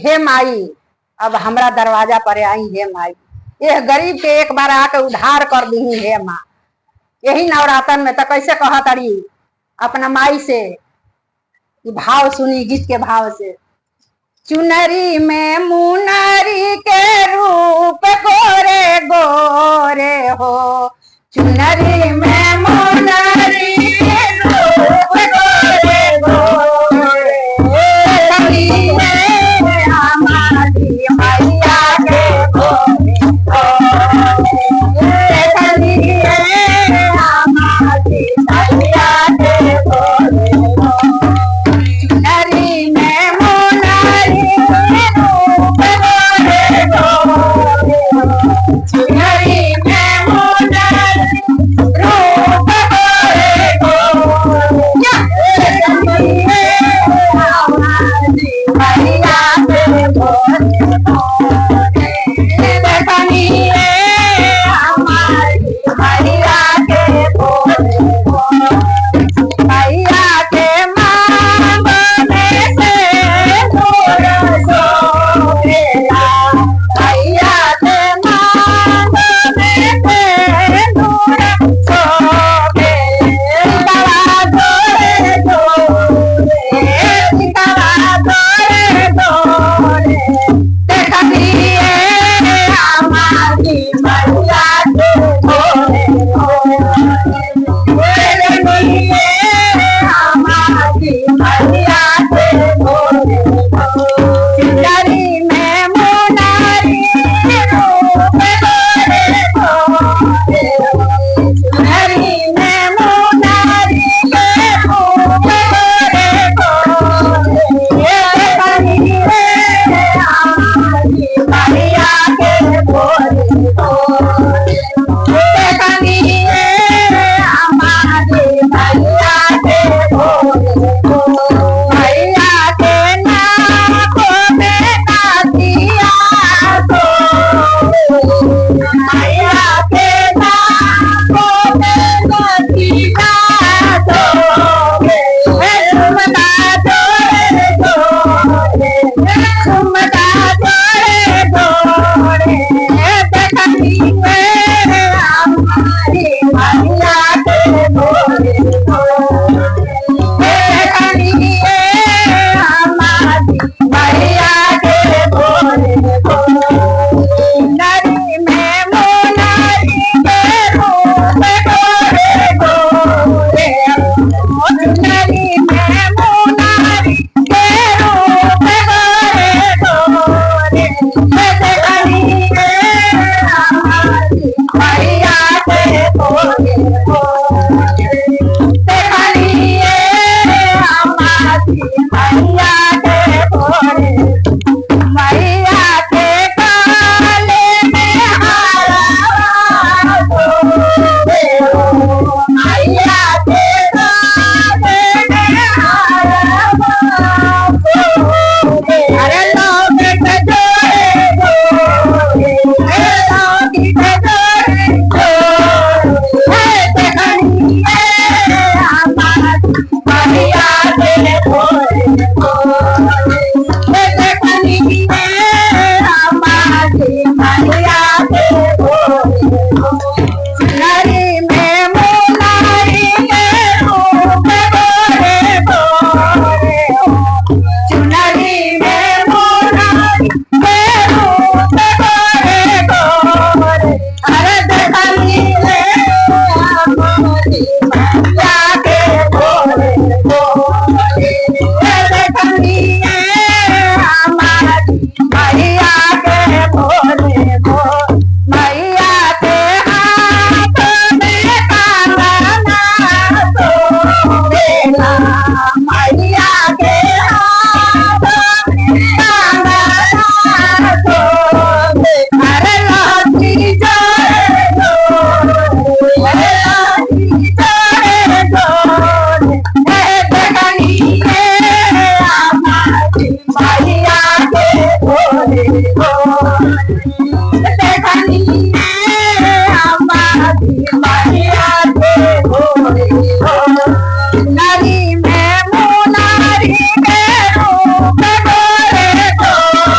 हे माई अब हमरा दरवाजा पर आई। हे माई ये गरीब के एक बार आके उद्धार कर दी। हे माँ यही नवरातन में तो कैसे कहा तड़ी अपना माई से भाव सुनी गीत के भाव से। चुनरी में मुनरी के रूप गोरे गोरे हो, चुनरी में मुनरी के रूप गोरे गोरे, हमारी मैया के गोरे गोरे, हमारी मैया के गोरे नरी में मुनारी के रूप गोरे गोरे।